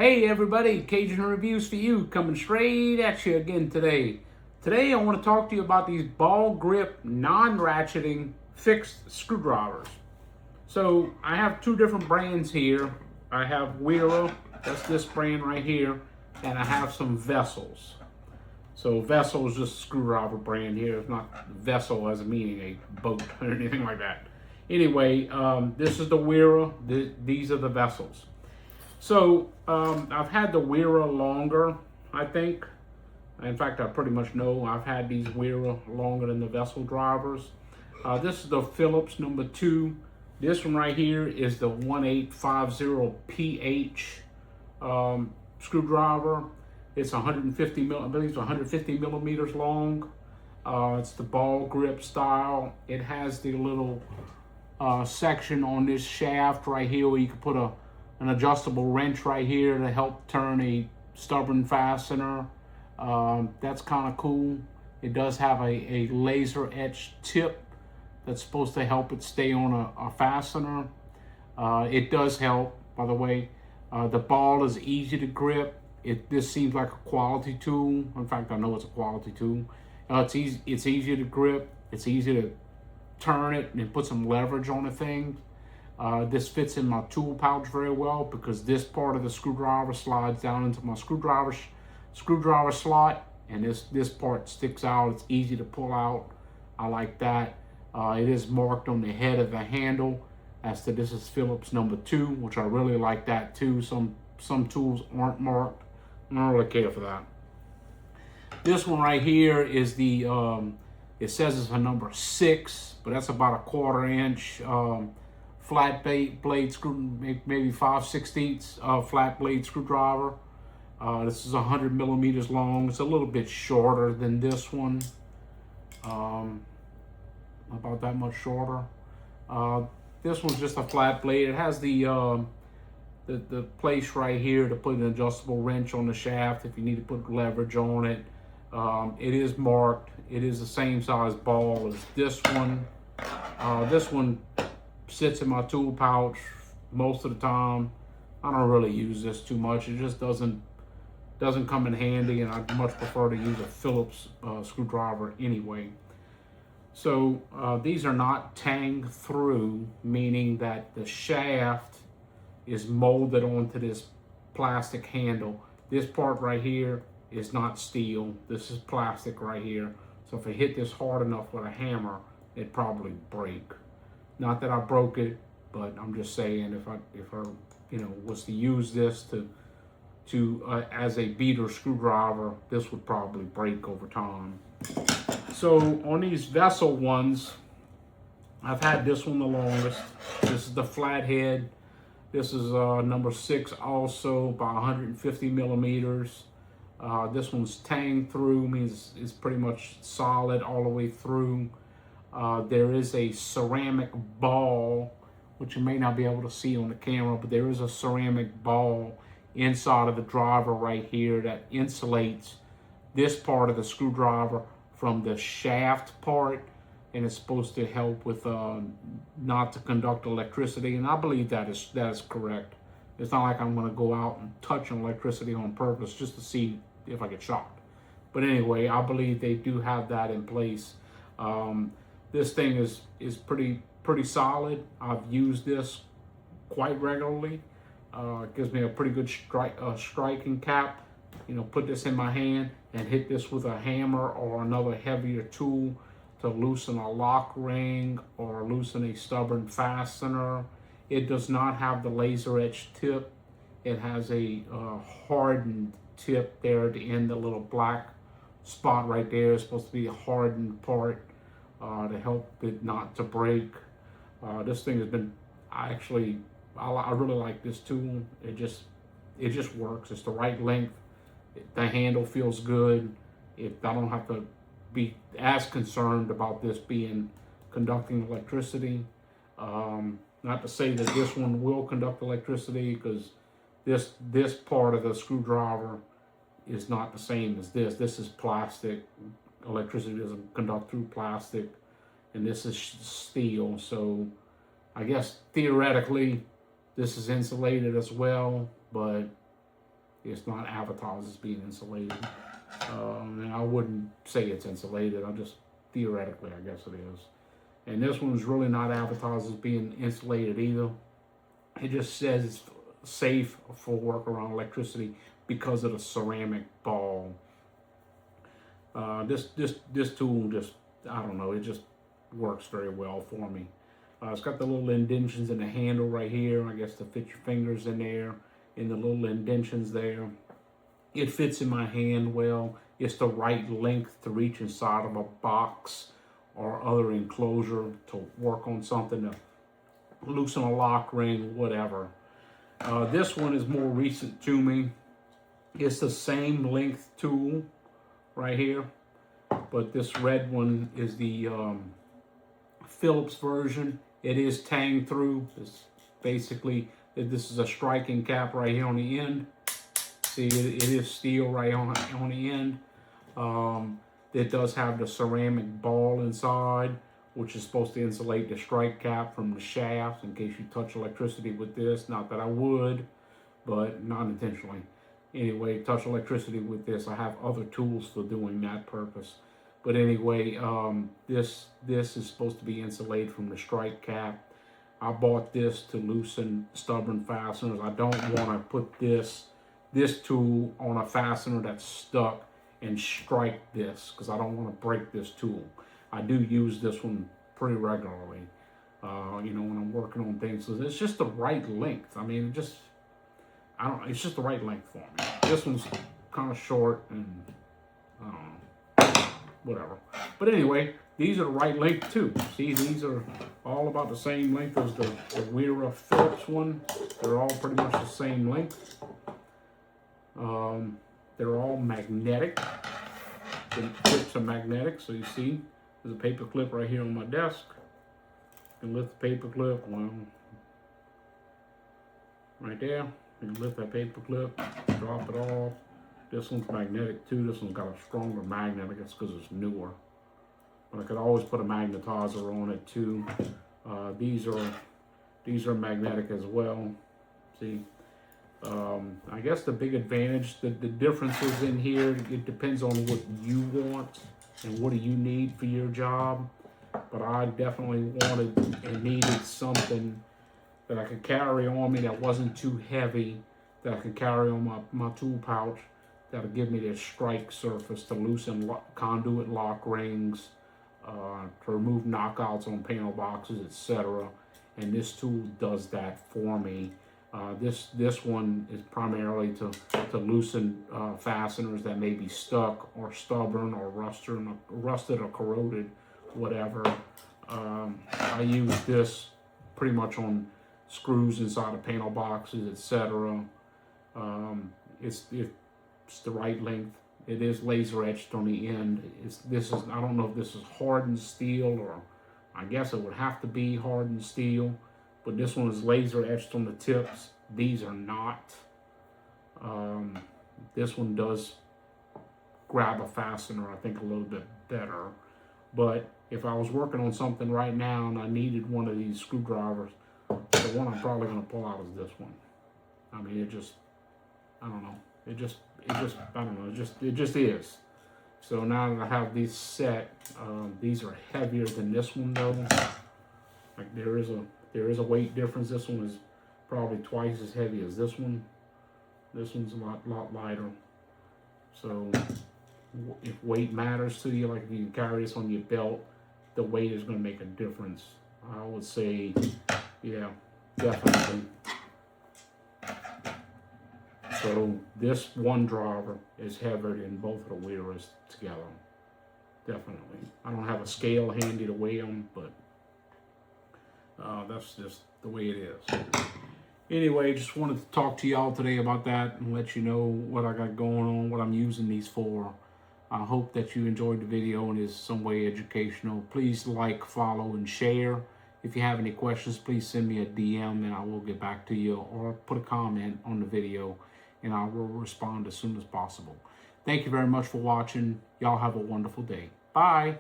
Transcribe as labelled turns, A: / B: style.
A: Hey everybody, Cajun Reviews for you, coming straight at you again today. Today I want to talk to you about these ball grip, non-ratcheting fixed screwdrivers. So I have two different brands here. I have Wera, that's this brand right here, and I have some Vessels. So Vessel is just a screwdriver brand here. It's not Vessel as a meaning a boat or anything like that. Anyway, this is the Wera, these are the Vessels. So I've had the Wera longer, I think. In fact, I pretty much know I've had these Wera longer than the Vessel drivers. This is the Phillips number 2. This one right here is the 1850PH screwdriver. It's 150 I believe it's 150 millimeters long. It's the ball grip style. It has the little section on this shaft right here where you can put an adjustable wrench right here to help turn a stubborn fastener. That's kind of cool. It does have a laser etched tip that's supposed to help it stay on a fastener. It does help, by the way. The ball is easy to grip. This seems like a quality tool. In fact, I know it's a quality tool. It's easy to grip. It's easy to turn it and put some leverage on the thing. This fits in my tool pouch very well because this part of the screwdriver slides down into my screwdriver slot, and this part sticks out. It's easy to pull out. I like that. It is marked on the head of the handle as to this is Phillips number 2, which I really like that too. Some tools aren't marked. I don't really care for that. This one right here is the it says it's a number 6, but that's about a 1/4 inch flat blade screw, maybe 5/16 flat blade screwdriver. This is 100 millimeters long. It's a little bit shorter than this one, about that much shorter. This one's just a flat blade. It has the place right here to put an adjustable wrench on the shaft if you need to put leverage on it. It is marked. It is the same size ball as this one. This one sits in my tool pouch most of the time. I don't really use this too much. It just doesn't come in handy, and I'd much prefer to use a Phillips screwdriver anyway. So these are not tang through, meaning that the shaft is molded onto this plastic handle. This part right here is not steel. This is plastic right here. So if I hit this hard enough with a hammer, it'd probably break. Not that I broke it, but I'm just saying if I was to use this to as a beater screwdriver, this would probably break over time. So on these Vessel ones, I've had this one the longest. This is the flathead. This is number 6 also, by 150 millimeters. This one's tang through, means it's pretty much solid all the way through. There is a ceramic ball, which you may not be able to see on the camera, but there is a ceramic ball inside of the driver right here that insulates this part of the screwdriver from the shaft part, and it's supposed to help with not to conduct electricity, and I believe that is correct. It's not like I'm going to go out and touch on electricity on purpose just to see if I get shocked. But anyway, I believe they do have that in place. This thing is pretty solid. I've used this quite regularly. It gives me a pretty good striking cap. Put this in my hand and hit this with a hammer or another heavier tool to loosen a lock ring or loosen a stubborn fastener. It does not have the laser etched tip. It has a hardened tip there at the end. The little black spot right there is supposed to be a hardened part to help it not to break. This thing has been, I really like this tool. It just works. It's the right length. The handle feels good. I don't have to be as concerned about this conducting electricity. Not to say that this one will conduct electricity, because this part of the screwdriver is not the same as this. This is plastic. Electricity doesn't conduct through plastic, and this is steel. So I guess theoretically this is insulated as well, but It's not advertised as being insulated. And I wouldn't say it's insulated. I just, theoretically, I guess it is. And this one's really not advertised as being insulated either. It just says it's safe for work around electricity because of the ceramic ball. This tool just, I don't know, it just works very well for me. It's got the little indentions in the handle right here, I guess to fit your fingers in there, in the little indentions there. It fits in my hand well. It's the right length to reach inside of a box or other enclosure to work on something, to loosen a lock ring, whatever. This one is more recent to me. It's the same length tool right here, but this red one is the Phillips version. It is tang through. It's basically, this is a striking cap right here on the end. See, it is steel right on the end. It does have the ceramic ball inside, which is supposed to insulate the strike cap from the shaft in case you touch electricity with this. Not that I would, but not intentionally. Anyway, touch electricity with this. I have other tools for doing that purpose. But anyway, this is supposed to be insulated from the strike cap. I bought this to loosen stubborn fasteners. I don't want to put this tool on a fastener that's stuck and strike this, because I don't want to break this tool. I do use this one pretty regularly, you know, when I'm working on things. So it's just the right length. I mean, it's just the right length for me. This one's kind of short and I don't know, whatever. But anyway, these are the right length too. See, these are all about the same length as the Wera Phillips one. They're all pretty much the same length. They're all magnetic. The clips are magnetic, so you see there's a paper clip right here on my desk. You can lift the paper clip, well, right there. You can lift that paper clip, drop it off. This one's magnetic too. This one's got a stronger magnet, I guess because it's newer. But I could always put a magnetizer on it too. These are magnetic as well. See, I guess the big advantage, the differences in here, it depends on what you want and what do you need for your job. But I definitely wanted and needed something that I could carry on me that wasn't too heavy, that I could carry on my tool pouch, that would give me this strike surface to loosen conduit lock rings, to remove knockouts on panel boxes, etc. And this tool does that for me. This one is primarily to loosen fasteners that may be stuck or stubborn or rusted or corroded, whatever. I use this pretty much on screws inside of panel boxes, etc. It's the right length. It is laser etched on the end. I don't know if this is hardened steel, or I guess it would have to be hardened steel. But this one is laser etched on the tips. These are not. This one does grab a fastener, I think, a little bit better. But if I was working on something right now and I needed one of these screwdrivers, the one I'm probably going to pull out is this one. I mean, I don't know. I don't know. It just is. So now that I have these set, these are heavier than this one though. Like there is a weight difference. This one is probably twice as heavy as this one. This one's a lot lighter. So if weight matters to you, like if you can carry this on your belt, the weight is going to make a difference. I would say, yeah, definitely. So this one driver is heavier than both of the Weras together. Definitely. I don't have a scale handy to weigh them, but that's just the way it is. Anyway, just wanted to talk to y'all today about that and let you know what I got going on, what I'm using these for. I hope that you enjoyed the video and is some way educational. Please like, follow, and share. If you have any questions, please send me a DM and I will get back to you, or put a comment on the video and I will respond as soon as possible. Thank you very much for watching. Y'all have a wonderful day. Bye.